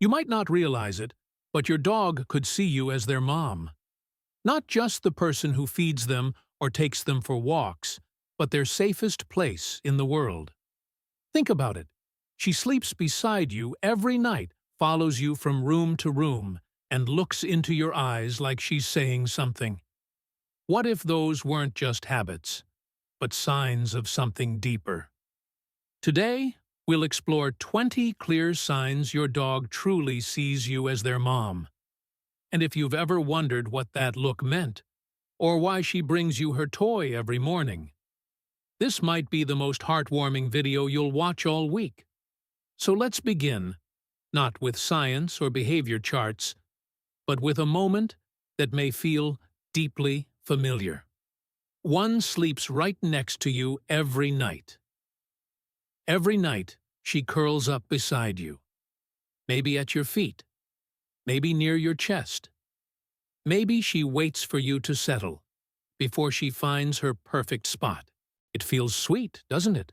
You might not realize it, but your dog could see you as their mom. Not just the person who feeds them or takes them for walks, but their safest place in the world. Think about it. She sleeps beside you every night, follows you from room to room, and looks into your eyes like she's saying something. What if those weren't just habits, but signs of something deeper? Today, we'll explore 20 clear signs your dog truly sees you as their mom. And if you've ever wondered what that look meant, or why she brings you her toy every morning, this might be the most heartwarming video you'll watch all week. So let's begin, not with science or behavior charts, but with a moment that may feel deeply familiar. One sleeps right next to you every night. Every night, she curls up beside you. Maybe at your feet. Maybe near your chest. Maybe she waits for you to settle before she finds her perfect spot. It feels sweet, doesn't it?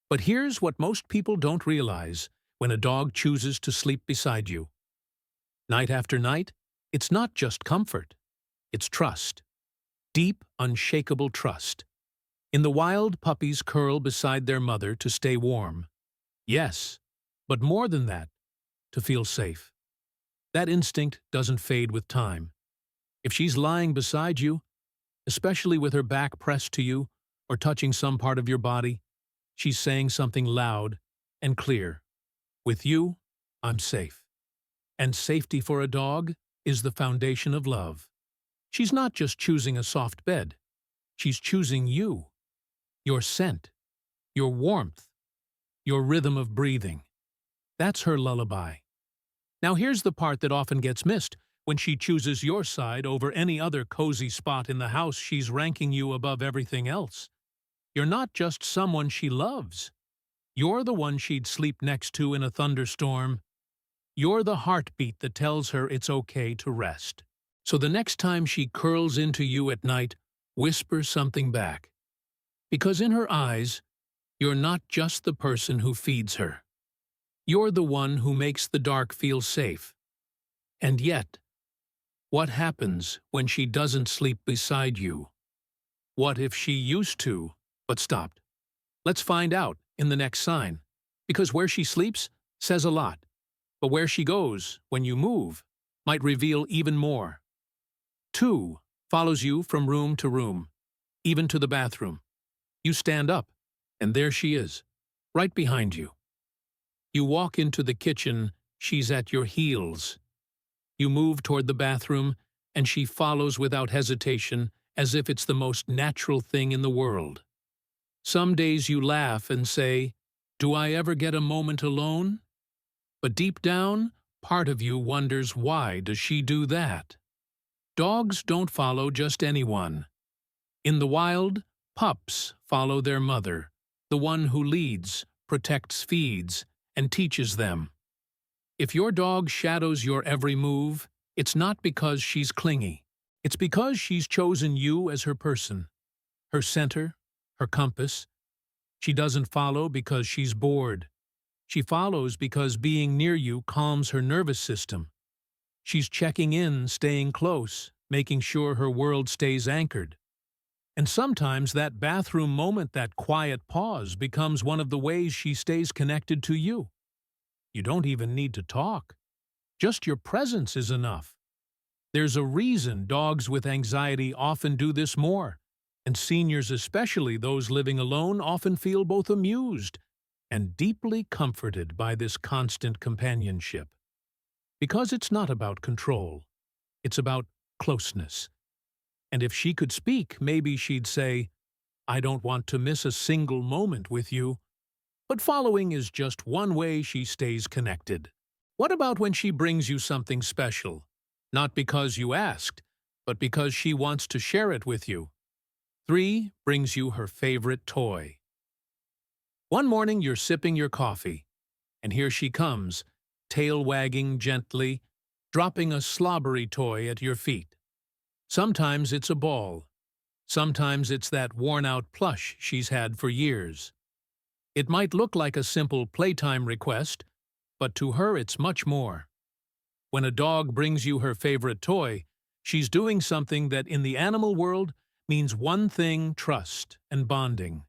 But here's what most people don't realize when a dog chooses to sleep beside you. Night after night, it's not just comfort. It's trust. Deep, unshakable trust. In the wild, puppies curl beside their mother to stay warm. Yes, but more than that, to feel safe. That instinct doesn't fade with time. If she's lying beside you, especially with her back pressed to you or touching some part of your body, she's saying something loud and clear. With you, I'm safe. And safety for a dog is the foundation of love. She's not just choosing a soft bed. She's choosing you, your scent, your warmth, your rhythm of breathing. That's her lullaby. Now here's the part that often gets missed. When she chooses your side over any other cozy spot in the house, she's ranking you above everything else. You're not just someone she loves. You're the one she'd sleep next to in a thunderstorm. You're the heartbeat that tells her it's okay to rest. So the next time she curls into you at night, whisper something back. Because in her eyes, you're not just the person who feeds her. You're the one who makes the dark feel safe. And yet, what happens when she doesn't sleep beside you? What if she used to, but stopped? Let's find out in the next sign. Because where she sleeps says a lot, but where she goes when you move might reveal even more. 2. Follows you from room to room, even to the bathroom. You stand up, and there she is, right behind you. You walk into the kitchen, she's at your heels. You move toward the bathroom, and she follows without hesitation, as if it's the most natural thing in the world. Some days you laugh and say, "Do I ever get a moment alone?" But deep down, part of you wonders, why does she do that? Dogs don't follow just anyone. In the wild, pups follow their mother, the one who leads, protects, feeds, and teaches them. If your dog shadows your every move, it's not because she's clingy. It's because she's chosen you as her person, her center, her compass. She doesn't follow because she's bored. She follows because being near you calms her nervous system. She's checking in, staying close, making sure her world stays anchored. And sometimes that bathroom moment, that quiet pause, becomes one of the ways she stays connected to you. You don't even need to talk. Just your presence is enough. There's a reason dogs with anxiety often do this more, and seniors, especially those living alone, often feel both amused and deeply comforted by this constant companionship. Because it's not about control, it's about closeness. And if she could speak, maybe she'd say, "I don't want to miss a single moment with you." But following is just one way she stays connected. What about when she brings you something special? Not because you asked, but because she wants to share it with you. 3. Brings you her favorite toy. One morning you're sipping your coffee, and here she comes, tail wagging gently, dropping a slobbery toy at your feet. Sometimes it's a ball. Sometimes it's that worn-out plush she's had for years. It might look like a simple playtime request, But to her it's much more. When a dog brings you her favorite toy, she's doing something that in the animal world means one thing: trust and bonding.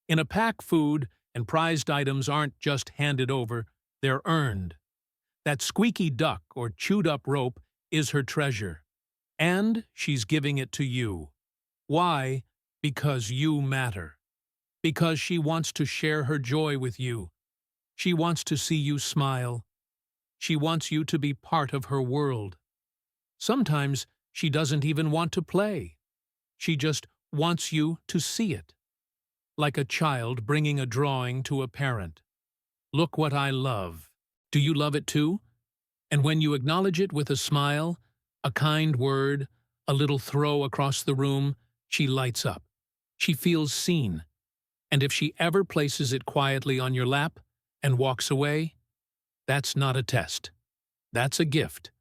In a pack, food and prized items aren't just handed over, they're earned. That squeaky duck or chewed-up rope is her treasure. And she's giving it to you. Why? Because you matter. Because she wants to share her joy with you. She wants to see you smile. She wants you to be part of her world. Sometimes she doesn't even want to play. She just wants you to see it. Like a child bringing a drawing to a parent. Look what I love. Do you love it too? And when you acknowledge it with a smile, a kind word, a little throw across the room, she lights up. She feels seen. And if she ever places it quietly on your lap and walks away, that's not a test. That's a gift.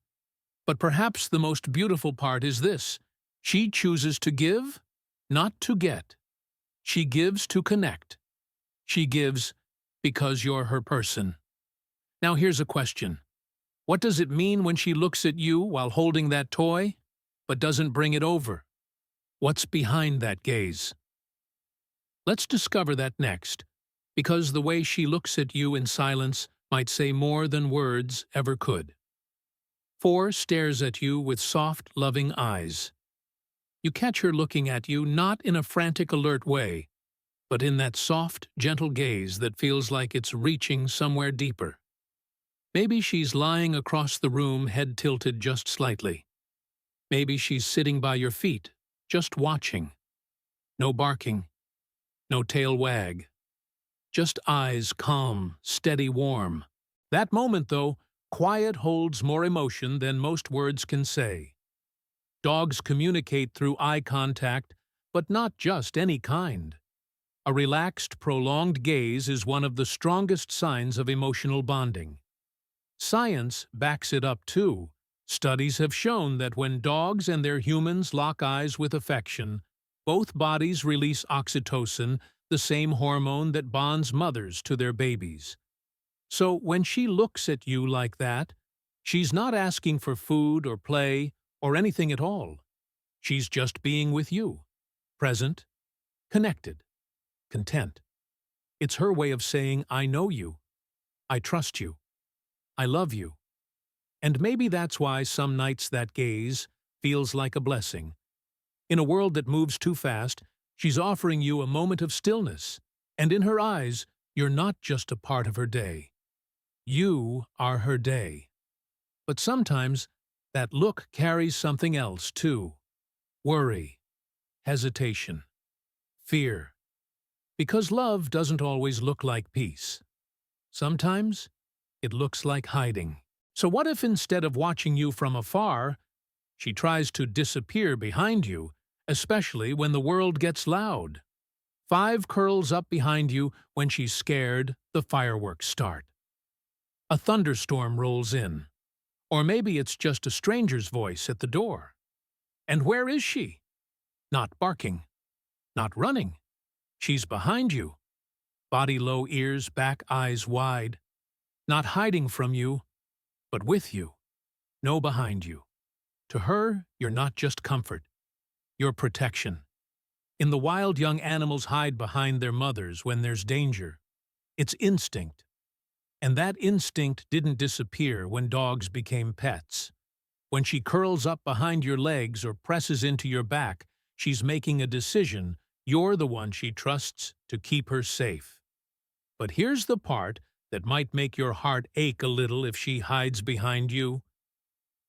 But perhaps the most beautiful part is this: she chooses to give, not to get. She gives to connect. She gives because you're her person. Now here's a question. What does it mean when she looks at you while holding that toy, but doesn't bring it over? What's behind that gaze? Let's discover that next, because the way she looks at you in silence might say more than words ever could. 4 stares at you with soft, loving eyes. You catch her looking at you not in a frantic, alert way, but in that soft, gentle gaze that feels like it's reaching somewhere deeper. Maybe she's lying across the room, head tilted just slightly. Maybe she's sitting by your feet, just watching. No barking, no tail wag. Just eyes calm, steady, warm. That moment, though, quiet holds more emotion than most words can say. Dogs communicate through eye contact, but not just any kind. A relaxed, prolonged gaze is one of the strongest signs of emotional bonding. Science backs it up too. Studies have shown that when dogs and their humans lock eyes with affection, both bodies release oxytocin, the same hormone that bonds mothers to their babies. So when she looks at you like that, she's not asking for food or play or anything at all. She's just being with you, present, connected, content. It's her way of saying, I know you, I trust you, I love you. And maybe that's why some nights that gaze feels like a blessing. In a world that moves too fast, she's offering you a moment of stillness, and in her eyes, you're not just a part of her day. You are her day. But sometimes, that look carries something else too. Worry, hesitation, fear. Because love doesn't always look like peace. Sometimes, it looks like hiding. So what if instead of watching you from afar, she tries to disappear behind you, especially when the world gets loud? 5 curls up behind you when she's scared, the fireworks start. A thunderstorm rolls in. Or maybe it's just a stranger's voice at the door. And where is she? Not barking. Not running. She's behind you. Body low, ears back, eyes wide. Not hiding from you, but with you. No behind you. To her, you're not just comfort. You're protection. In the wild, young animals hide behind their mothers when there's danger. It's instinct. And that instinct didn't disappear when dogs became pets. When she curls up behind your legs or presses into your back, she's making a decision. You're the one she trusts to keep her safe. But here's the part that might make your heart ache a little if she hides behind you.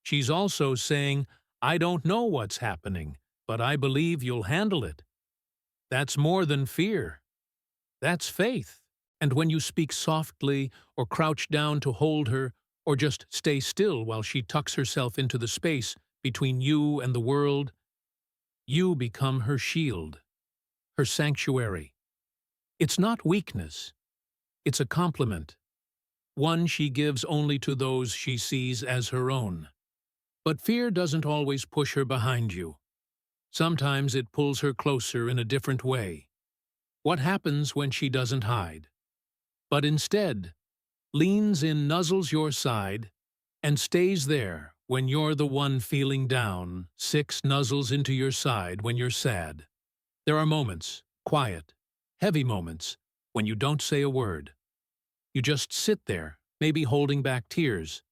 She's also saying, I don't know what's happening, but I believe you'll handle it. That's more than fear. That's faith. And when you speak softly or crouch down to hold her or just stay still while she tucks herself into the space between you and the world, you become her shield, her sanctuary. It's not weakness. It's a compliment, one she gives only to those she sees as her own. But fear doesn't always push her behind you. Sometimes it pulls her closer in a different way. What happens when she doesn't hide, but instead leans in, nuzzles your side, and stays there when you're the one feeling down. 6 nuzzles into your side when you're sad. There are moments, quiet, heavy moments, when you don't say a word. You just sit there, maybe holding back tears,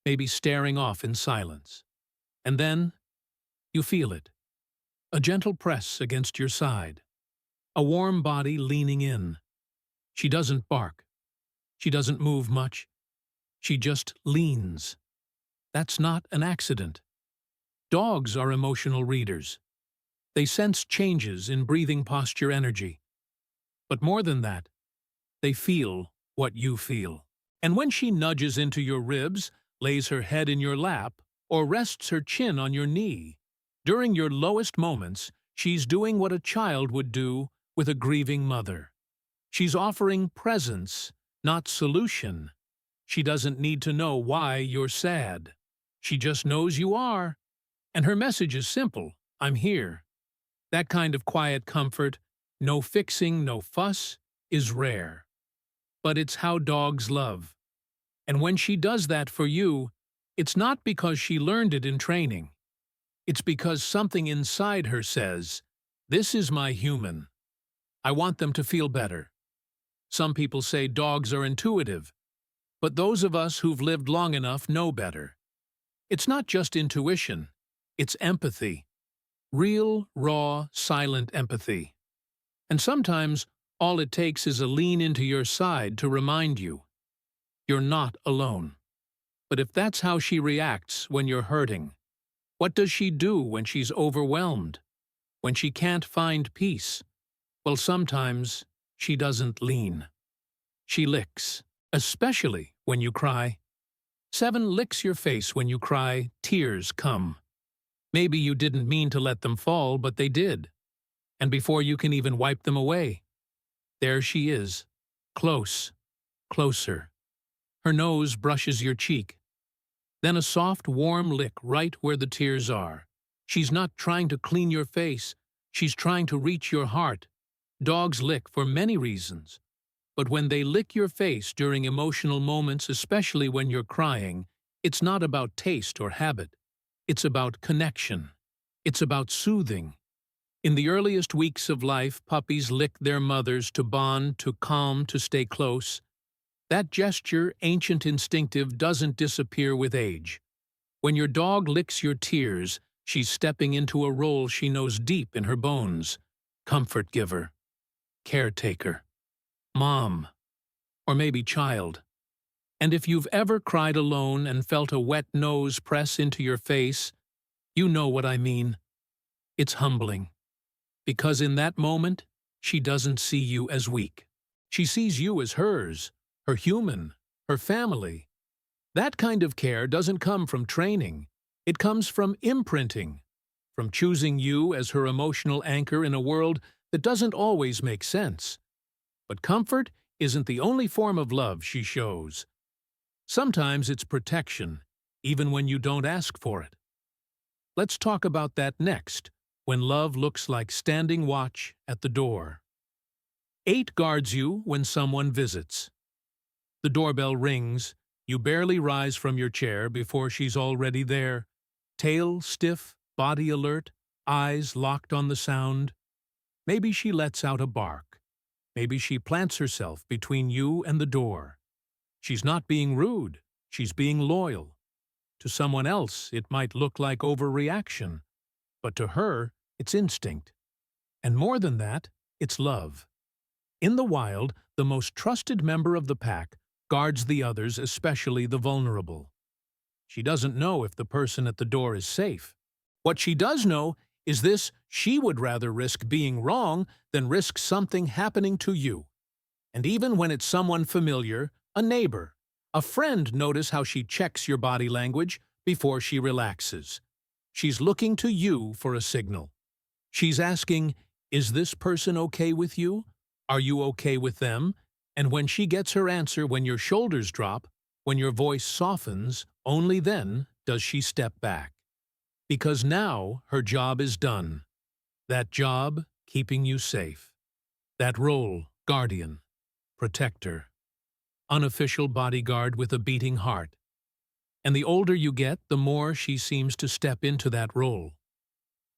maybe staring off in silence. And then, you feel it. A gentle press against your side. A warm body leaning in. She doesn't bark. She doesn't move much. She just leans. That's not an accident. Dogs are emotional readers. They sense changes in breathing posture, energy. But more than that, they feel what you feel. And when she nudges into your ribs, lays her head in your lap, or rests her chin on your knee, during your lowest moments, she's doing what a child would do with a grieving mother. She's offering presence, not solution. She doesn't need to know why you're sad. She just knows you are. And her message is simple: I'm here. That kind of quiet comfort, no fixing, no fuss, is rare. But it's how dogs love. And when she does that for you, it's not because she learned it in training. It's because something inside her says, "This is my human. I want them to feel better." Some people say dogs are intuitive, but those of us who've lived long enough know better. It's not just intuition, it's empathy. Real, raw, silent empathy. And sometimes all it takes is a lean into your side to remind you you're not alone. But if that's how she reacts when you're hurting, what does she do when she's overwhelmed? When she can't find peace? Well, sometimes she doesn't lean. She licks, especially when you cry. 7 licks your face when you cry, tears come. Maybe you didn't mean to let them fall, but they did. And before you can even wipe them away, there she is, close, closer. Her nose brushes your cheek. Then a soft, warm lick right where the tears are. She's not trying to clean your face. She's trying to reach your heart. Dogs lick for many reasons. But when they lick your face during emotional moments, especially when you're crying, it's not about taste or habit. It's about connection. It's about soothing. In the earliest weeks of life, puppies lick their mothers to bond, to calm, to stay close. That gesture, ancient instinctive, doesn't disappear with age. When your dog licks your tears, she's stepping into a role she knows deep in her bones: comfort giver, caretaker, mom, or maybe child. And if you've ever cried alone and felt a wet nose press into your face, you know what I mean. It's humbling. Because in that moment, she doesn't see you as weak. She sees you as hers, her human, her family. That kind of care doesn't come from training. It comes from imprinting, from choosing you as her emotional anchor in a world that doesn't always make sense. But comfort isn't the only form of love she shows. Sometimes it's protection, even when you don't ask for it. Let's talk about that next, when love looks like standing watch at the door. 8 guards you when someone visits. The doorbell rings, you barely rise from your chair before she's already there, tail stiff, body alert, eyes locked on the sound. Maybe she lets out a bark. Maybe she plants herself between you and the door. She's not being rude, she's being loyal. To someone else, it might look like overreaction, but to her, it's instinct. And more than that, it's love. In the wild, the most trusted member of the pack guards the others, especially the vulnerable. She doesn't know if the person at the door is safe. What she does know is this: she would rather risk being wrong than risk something happening to you. And even when it's someone familiar, a neighbor, a friend, notice how she checks your body language before she relaxes. She's looking to you for a signal. She's asking, is this person okay with you? Are you okay with them? And when she gets her answer, when your shoulders drop, when your voice softens, only then does she step back. Because now her job is done. That job, keeping you safe. That role, guardian, protector. unofficial bodyguard with a beating heart. And the older you get, the more she seems to step into that role.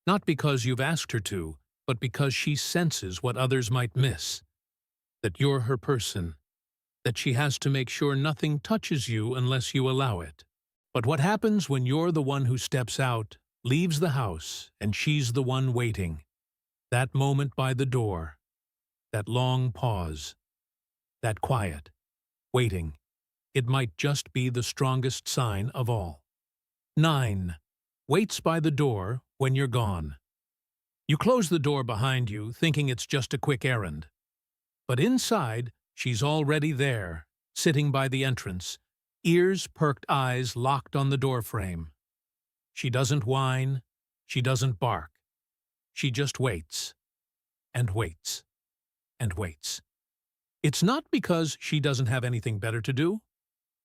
Not because you've asked her to, but because she senses what others might miss. That you're her person. That she has to make sure nothing touches you unless you allow it. But what happens when you're the one who steps out, leaves the house, and she's the one waiting? That moment by the door. That long pause. That quiet. Waiting. It might just be the strongest sign of all. 9. Waits by the door when you're gone. You close the door behind you, thinking it's just a quick errand. But inside, she's already there, sitting by the entrance, ears perked, eyes locked on the doorframe. She doesn't whine, she doesn't bark. She just waits, and waits, and waits. It's not because she doesn't have anything better to do.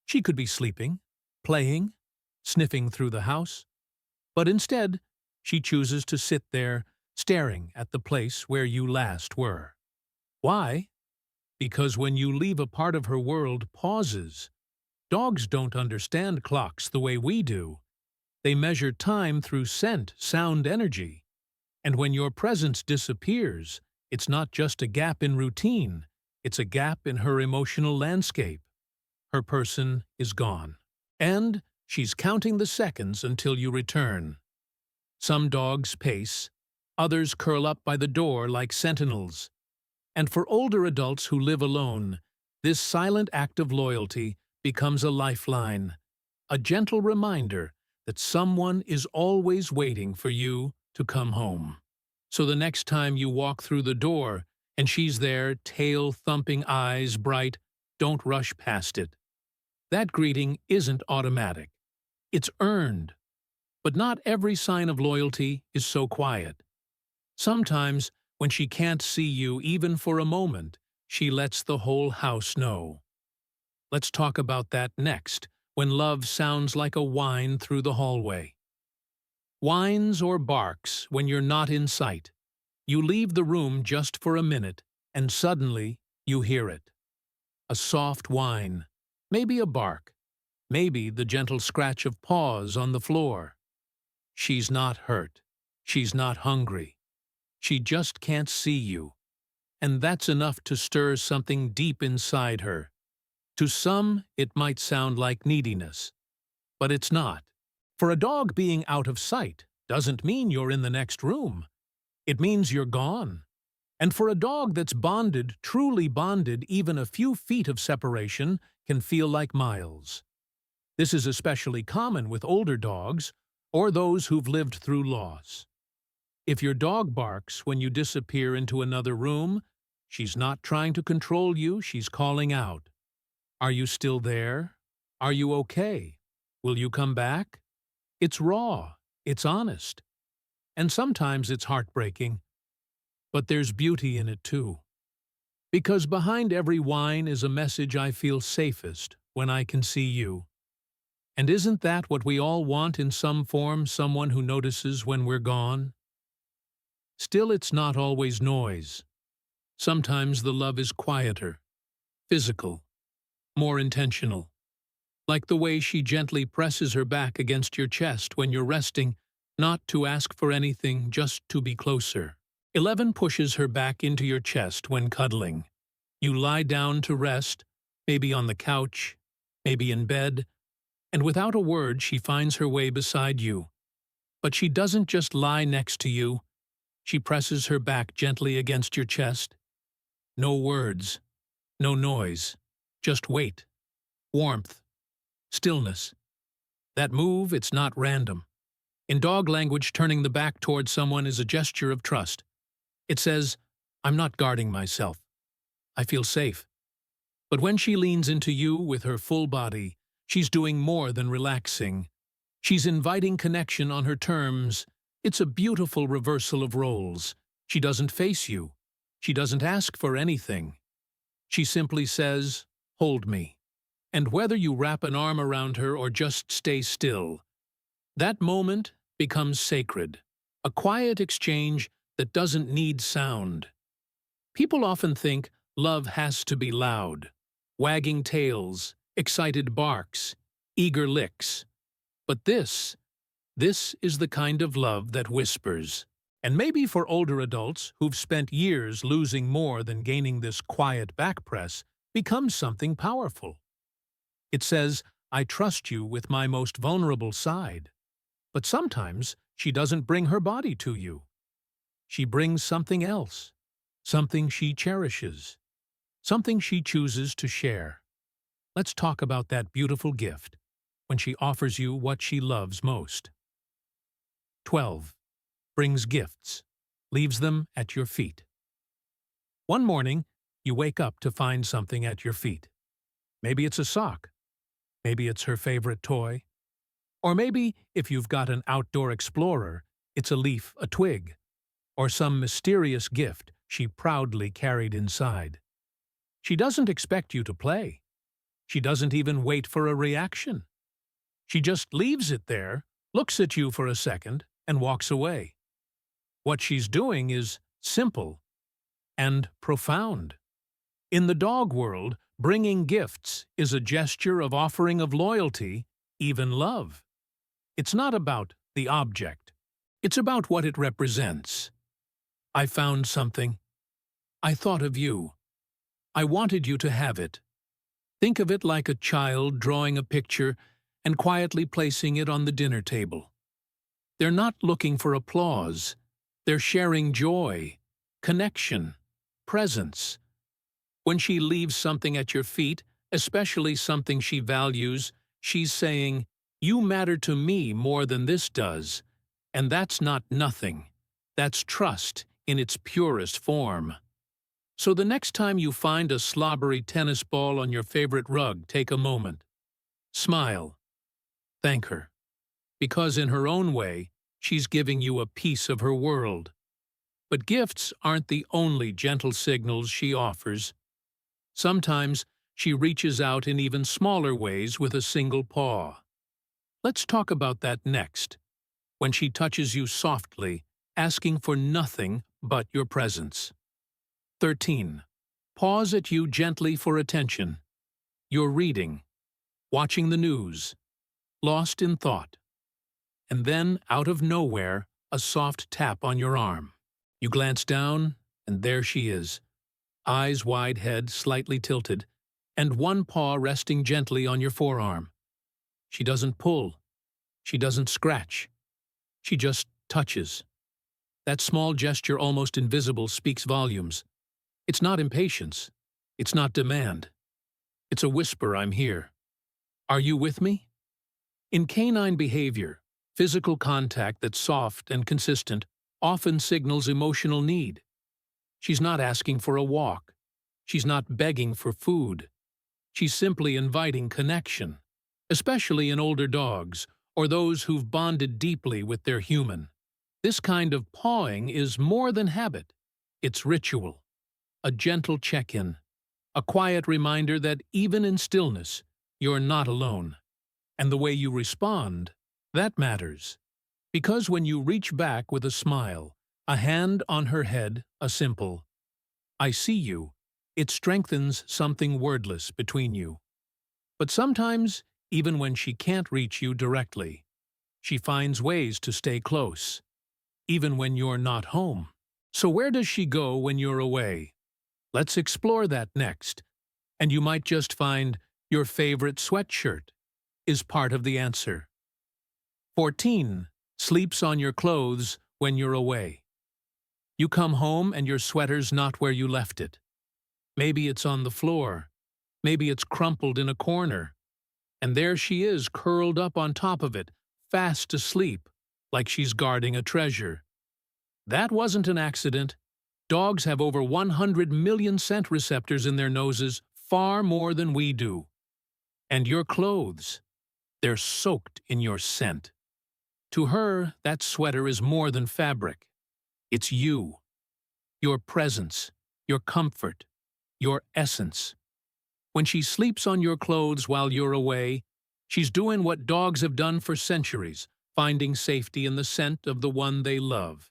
She could be sleeping, playing, sniffing through the house. But instead, she chooses to sit there, staring at the place where you last were. Why? Because when you leave, a part of her world pauses. Dogs don't understand clocks the way we do. They measure time through scent, sound, energy. And when your presence disappears, it's not just a gap in routine, it's a gap in her emotional landscape. Her person is gone. And she's counting the seconds until you return. Some dogs pace, others curl up by the door like sentinels. And for older adults who live alone, this silent act of loyalty becomes a lifeline, a gentle reminder that someone is always waiting for you to come home. So the next time you walk through the door and she's there, tail thumping, eyes bright, don't rush past it. That greeting isn't automatic. It's earned. But not every sign of loyalty is so quiet. Sometimes, when she can't see you even for a moment, she lets the whole house know. Let's talk about that next, when love sounds like a whine through the hallway. Whines or barks when you're not in sight. You leave the room just for a minute, and suddenly you hear it. A soft whine, maybe a bark, maybe the gentle scratch of paws on the floor. She's not hurt. She's not hungry. She just can't see you. And that's enough to stir something deep inside her. To some, it might sound like neediness. But it's not. For a dog, being out of sight doesn't mean you're in the next room. It means you're gone. And for a dog that's bonded, truly bonded, even a few feet of separation can feel like miles. This is especially common with older dogs or those who've lived through loss. If your dog barks when you disappear into another room, she's not trying to control you, she's calling out. Are you still there? Are you okay? Will you come back? It's raw, it's honest. And sometimes it's heartbreaking. But there's beauty in it too. Because behind every whine is a message: I feel safest when I can see you. And isn't that what we all want in some form, someone who notices when we're gone? Still, it's not always noise. Sometimes the love is quieter, physical, more intentional. Like the way she gently presses her back against your chest when you're resting, not to ask for anything, just to be closer. 11 pushes her back into your chest when cuddling. You lie down to rest, maybe on the couch, maybe in bed, and without a word she finds her way beside you. But she doesn't just lie next to you. She presses her back gently against your chest. No words, no noise, just weight, warmth, stillness. That move, it's not random. In dog language, turning the back towards someone is a gesture of trust. It says, I'm not guarding myself. I feel safe. But when she leans into you with her full body, she's doing more than relaxing. She's inviting connection on her terms. It's a beautiful reversal of roles. She doesn't face you. She doesn't ask for anything. She simply says, hold me. And whether you wrap an arm around her or just stay still, that moment becomes sacred, a quiet exchange that doesn't need sound. People often think love has to be loud. wagging tails, excited barks, eager licks. But this is the kind of love that whispers. And maybe for older adults who've spent years losing more than gaining, this quiet back press becomes something powerful. It says, I trust you with my most vulnerable side. But sometimes she doesn't bring her body to you. She brings something else, something she cherishes, something she chooses to share. Let's talk about that beautiful gift, when she offers you what she loves most. 12. Brings gifts, leaves them at your feet. One morning, you wake up to find something at your feet. Maybe it's a sock. Maybe it's her favorite toy. Or maybe, if you've got an outdoor explorer, it's a leaf, a twig, or some mysterious gift she proudly carried inside. She doesn't expect you to play. She doesn't even wait for a reaction. She just leaves it there, looks at you for a second, and walks away. What she's doing is simple and profound. In the dog world, bringing gifts is a gesture of offering of loyalty, even love. It's not about the object. It's about what it represents. I found something. I thought of you. I wanted you to have it. Think of it like a child drawing a picture and quietly placing it on the dinner table. They're not looking for applause. They're sharing joy, connection, presence. When she leaves something at your feet, especially something she values, she's saying, you matter to me more than this does. And that's not nothing. That's trust in its purest form. So the next time you find a slobbery tennis ball on your favorite rug, take a moment. Smile. Thank her. Because in her own way, she's giving you a piece of her world. But gifts aren't the only gentle signals she offers. Sometimes she reaches out in even smaller ways with a single paw. Let's talk about that next, when she touches you softly, asking for nothing but your presence. 13. Paws at you gently for attention. You're reading, watching the news, lost in thought. And then, out of nowhere, a soft tap on your arm. You glance down, and there she is, eyes wide, head slightly tilted, and one paw resting gently on your forearm. She doesn't pull. She doesn't scratch. She just touches. That small gesture, almost invisible, speaks volumes. It's not impatience. It's not demand. It's a whisper, I'm here. Are you with me? In canine behavior, physical contact that's soft and consistent often signals emotional need. She's not asking for a walk. She's not begging for food. She's simply inviting connection, especially in older dogs or those who've bonded deeply with their human. This kind of pawing is more than habit. It's ritual, a gentle check-in, a quiet reminder that even in stillness, you're not alone. And the way you respond, that matters. Because when you reach back with a smile, a hand on her head, a simple, I see you, it strengthens something wordless between you. But sometimes, even when she can't reach you directly, she finds ways to stay close, even when you're not home. So where does she go when you're away? Let's explore that next. And you might just find your favorite sweatshirt is part of the answer. 14. Sleeps on your clothes when you're away. You come home and your sweater's not where you left it. Maybe it's on the floor. Maybe it's crumpled in a corner. And there she is, curled up on top of it, fast asleep, like she's guarding a treasure. That wasn't an accident. Dogs have over 100 million scent receptors in their noses, far more than we do. And your clothes, they're soaked in your scent. To her, that sweater is more than fabric. It's you. Your presence, your comfort, your essence. When she sleeps on your clothes while you're away, she's doing what dogs have done for centuries, finding safety in the scent of the one they love.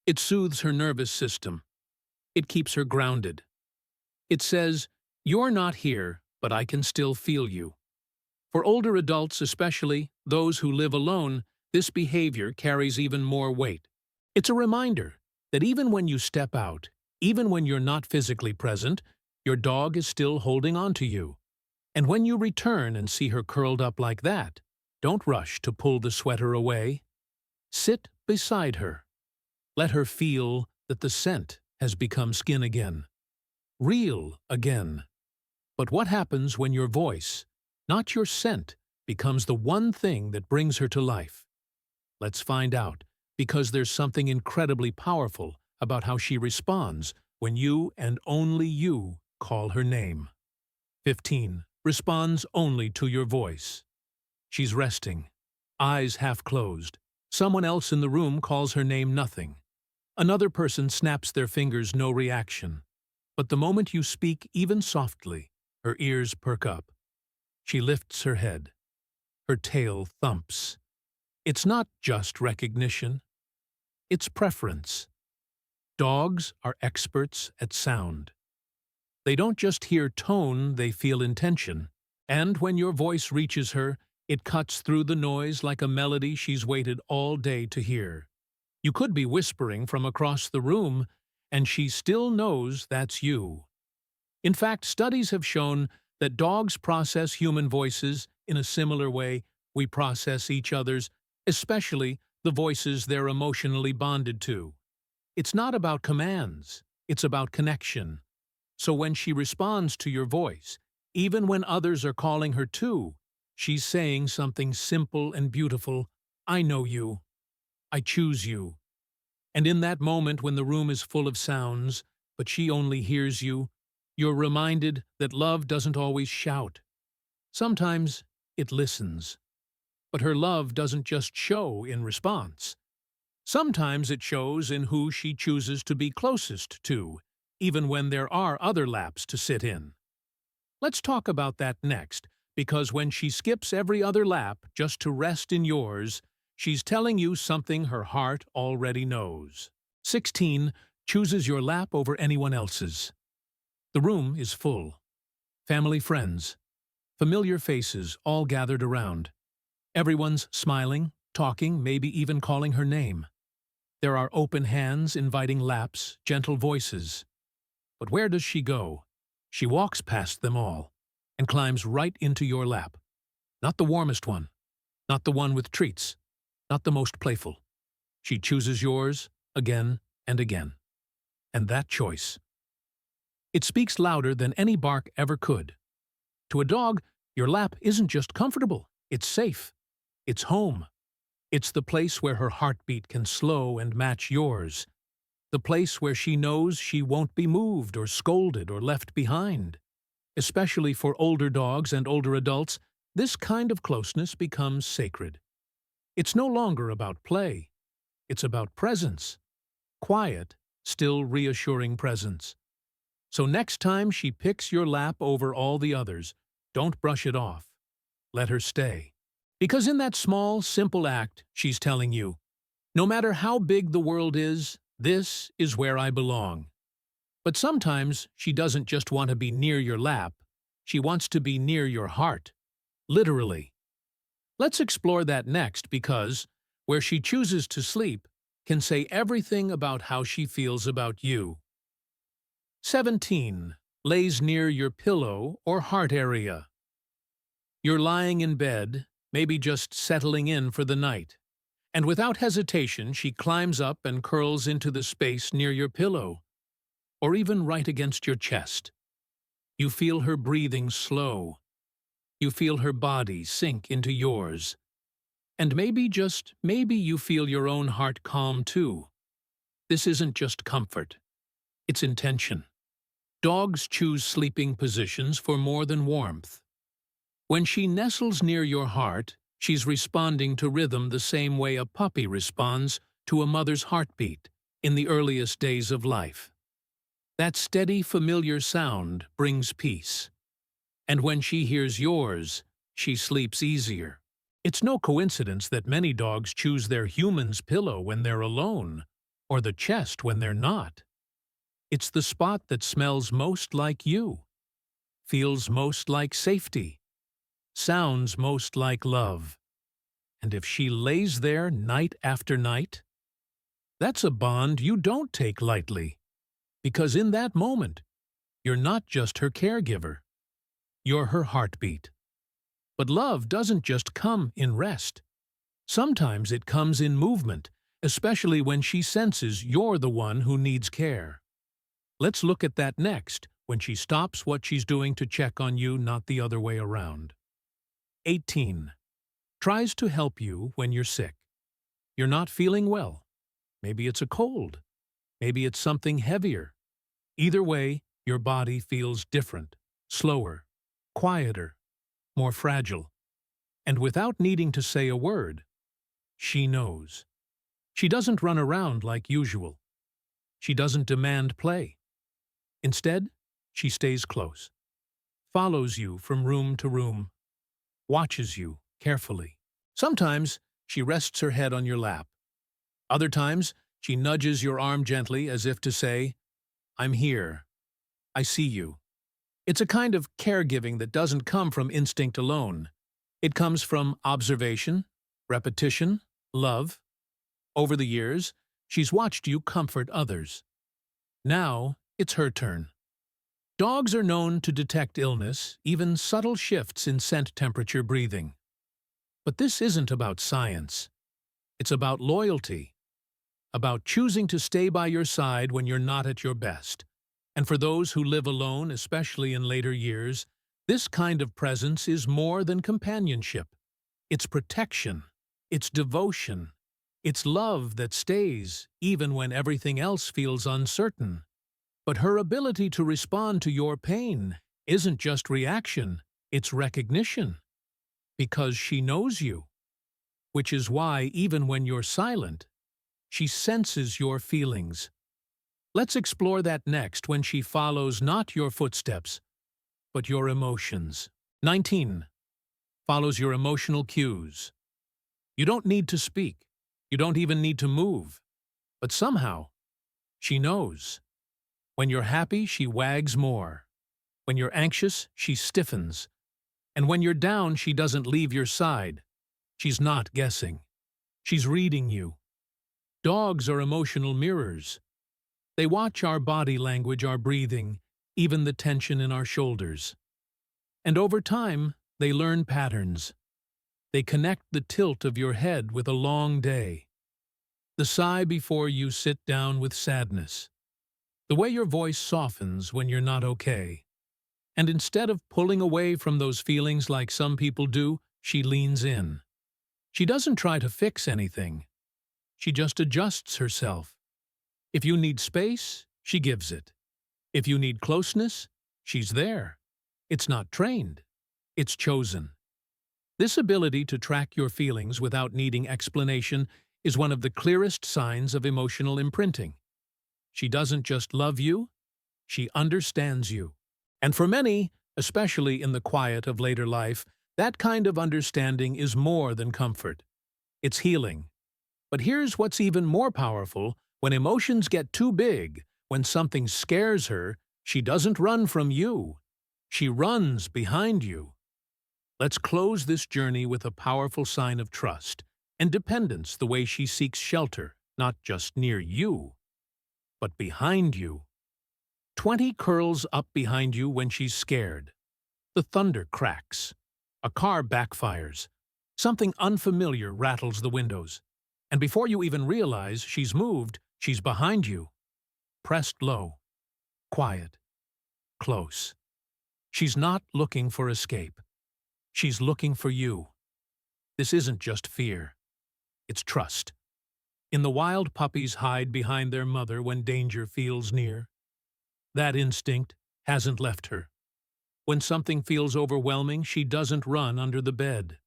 It soothes her nervous system. It keeps her grounded. It says, You're not here, but I can still feel you. For older adults especially, those who live alone, this behavior carries even more weight. It's a reminder that even when you step out, even when you're not physically present, your dog is still holding on to you. And when you return and see her curled up like that, don't rush to pull the sweater away. Sit beside her. Let her feel that the scent has become skin again, real again. But what happens when your voice, not your scent, becomes the one thing that brings her to life? Let's find out, because there's something incredibly powerful about how she responds when you and only you call her name. 15. Responds only to your voice. She's resting, eyes half closed. Someone else in the room calls her name, nothing. Another person snaps their fingers, no reaction. But the moment you speak, even softly, her ears perk up. She lifts her head. Her tail thumps. It's not just recognition. It's preference. Dogs are experts at sound. They don't just hear tone, they feel intention. And when your voice reaches her, it cuts through the noise like a melody she's waited all day to hear. You could be whispering from across the room, and she still knows that's you. In fact, studies have shown that dogs process human voices in a similar way we process each other's, especially the voices they're emotionally bonded to. It's not about commands, it's about connection. So when she responds to your voice, even when others are calling her too, she's saying something simple and beautiful. I know you. I choose you. And in that moment when the room is full of sounds, but she only hears you, you're reminded that love doesn't always shout. Sometimes it listens. But her love doesn't just show in response. Sometimes it shows in who she chooses to be closest to, even when there are other laps to sit in. Let's talk about that next, because when she skips every other lap just to rest in yours, she's telling you something her heart already knows. 16. Chooses your lap over anyone else's. The room is full. Family, friends, familiar faces all gathered around. Everyone's smiling, talking, maybe even calling her name. There are open hands inviting laps, gentle voices. But where does she go? She walks past them all and climbs right into your lap. Not the warmest one, not the one with treats, not the most playful. She chooses yours again and again. And that choice, it speaks louder than any bark ever could. To a dog, your lap isn't just comfortable, it's safe. It's home. It's the place where her heartbeat can slow and match yours. The place where she knows she won't be moved or scolded or left behind. Especially for older dogs and older adults, this kind of closeness becomes sacred. It's no longer about play. It's about presence. Quiet, still reassuring presence. So next time she picks your lap over all the others, don't brush it off. Let her stay. Because in that small, simple act, she's telling you, no matter how big the world is, this is where I belong. But sometimes she doesn't just want to be near your lap. She wants to be near your heart. Literally. Let's explore that next because where she chooses to sleep can say everything about how she feels about you. 17. Lays near your pillow or heart area. You're lying in bed, maybe just settling in for the night. And without hesitation, she climbs up and curls into the space near your pillow, or even right against your chest. You feel her breathing slow. You feel her body sink into yours. And maybe, just maybe, you feel your own heart calm too. This isn't just comfort. It's intention. Dogs choose sleeping positions for more than warmth. When she nestles near your heart, she's responding to rhythm the same way a puppy responds to a mother's heartbeat in the earliest days of life. That steady, familiar sound brings peace. And when she hears yours, she sleeps easier. It's no coincidence that many dogs choose their human's pillow when they're alone, or the chest when they're not. It's the spot that smells most like you. feels most like safety, sounds most like love. And if she lays there night after night, that's a bond you don't take lightly, because in that moment, you're not just her caregiver, you're her heartbeat. But love doesn't just come in rest. Sometimes it comes in movement, especially when she senses you're the one who needs care. Let's look at that next, when she stops what she's doing to check on you, not the other way around. 18. Tries to help you when you're sick. You're not feeling well. Maybe it's a cold. Maybe it's something heavier. Either way, your body feels different, slower, quieter, more fragile. And without needing to say a word, she knows. She doesn't run around like usual. She doesn't demand play. Instead, she stays close, follows you from room to room, watches you carefully. Sometimes she rests her head on your lap. Other times, she nudges your arm gently as if to say, "I'm here. I see you." It's a kind of caregiving that doesn't come from instinct alone. It comes from observation, repetition, love. Over the years, she's watched you comfort others. Now, it's her turn. Dogs are known to detect illness, even subtle shifts in scent, temperature, breathing. But this isn't about science. It's about loyalty, about choosing to stay by your side when you're not at your best. And for those who live alone, especially in later years, this kind of presence is more than companionship. It's protection. It's devotion. It's love that stays, even when everything else feels uncertain. But her ability to respond to your pain isn't just reaction, it's recognition. Because she knows you. Which is why, even when you're silent, she senses your feelings. Let's explore that next, when she follows not your footsteps, but your emotions. 19. Follows your emotional cues. You don't need to speak. You don't even need to move. But somehow, she knows. When you're happy, she wags more. When you're anxious, she stiffens. And when you're down, she doesn't leave your side. She's not guessing. She's reading you. Dogs are emotional mirrors. They watch our body language, our breathing, even the tension in our shoulders. And over time, they learn patterns. They connect the tilt of your head with a long day, the sigh before you sit down with sadness, the way your voice softens when you're not okay. And instead of pulling away from those feelings like some people do, she leans in. She doesn't try to fix anything. She just adjusts herself. If you need space, she gives it. If you need closeness, she's there. It's not trained. It's chosen. This ability to track your feelings without needing explanation is one of the clearest signs of emotional imprinting. She doesn't just love you, she understands you. And for many, especially in the quiet of later life, that kind of understanding is more than comfort. It's healing. But here's what's even more powerful: when emotions get too big, when something scares her, she doesn't run from you. She runs behind you. Let's close this journey with a powerful sign of trust and dependence, the way she seeks shelter, not just near you, but behind you. 20 curls up behind you when she's scared. The thunder cracks. A car backfires. Something unfamiliar rattles the windows. And before you even realize she's moved, she's behind you. Pressed low. Quiet. Close. She's not looking for escape. She's looking for you. This isn't just fear. It's trust. In the wild, puppies hide behind their mother when danger feels near. That instinct hasn't left her. When something feels overwhelming, she doesn't run under the bed.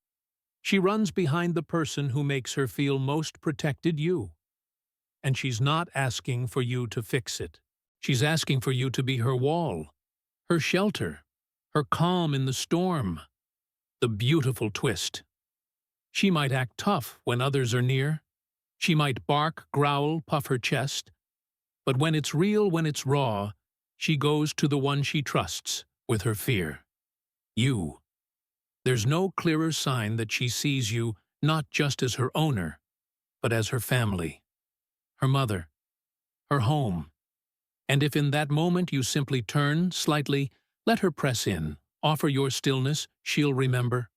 She runs behind the person who makes her feel most protected, you. And she's not asking for you to fix it. She's asking for you to be her wall, her shelter, her calm in the storm. The beautiful twist. She might act tough when others are near. She might bark, growl, puff her chest. But when it's real, when it's raw, she goes to the one she trusts with her fear. You. There's no clearer sign that she sees you not just as her owner, but as her family, her mother, her home. And if in that moment you simply turn slightly, let her press in, offer your stillness, she'll remember.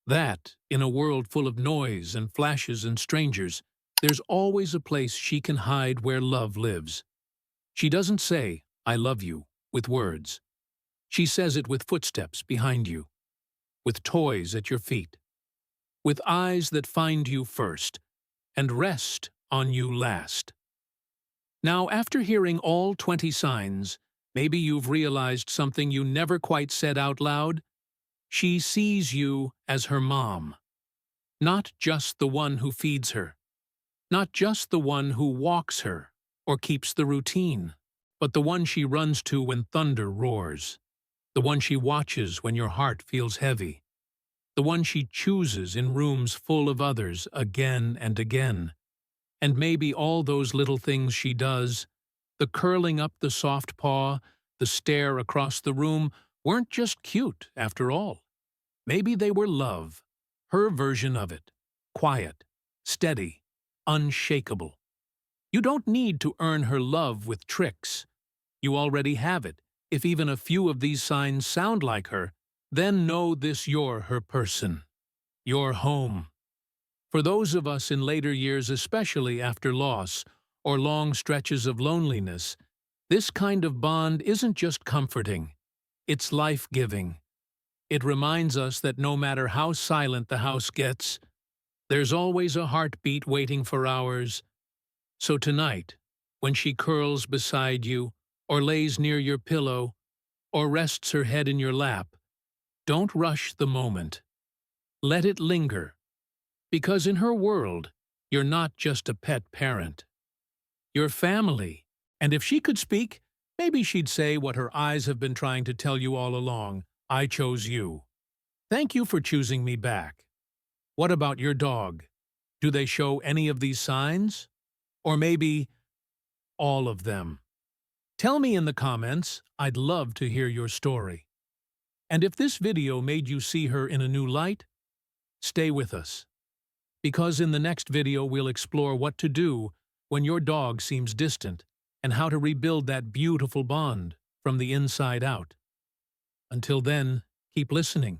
That, in a world full of noise and flashes and strangers, there's always a place she can hide where love lives. She doesn't say, "I love you," with words. She says it with footsteps behind you, with toys at your feet, with eyes that find you first and rest on you last. Now, after hearing all 20 signs, maybe you've realized something you never quite said out loud. She sees you as her mom, not just the one who feeds her, not just the one who walks her or keeps the routine, but the one she runs to when thunder roars, the one she watches when your heart feels heavy, the one she chooses in rooms full of others again and again. And maybe all those little things she does, the curling up the soft paw, the stare across the room, weren't just cute after all. Maybe they were love, her version of it, quiet, steady, unshakable. You don't need to earn her love with tricks. You already have it. If even a few of these signs sound like her, then know this: you're her person, your home. For those of us in later years, especially after loss or long stretches of loneliness, this kind of bond isn't just comforting, it's life-giving. It reminds us that no matter how silent the house gets, there's always a heartbeat waiting for ours. So tonight, when she curls beside you, or lays near your pillow, or rests her head in your lap, don't rush the moment. Let it linger, because in her world, you're not just a pet parent. You're family, and if she could speak, maybe she'd say what her eyes have been trying to tell you all along: I chose you. Thank you for choosing me back. What about your dog? Do they show any of these signs? Or maybe all of them? Tell me in the comments. I'd love to hear your story. And if this video made you see her in a new light, stay with us, because in the next video we'll explore what to do when your dog seems distant and how to rebuild that beautiful bond from the inside out. Until then, keep listening,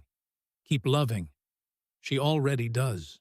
keep loving. She already does.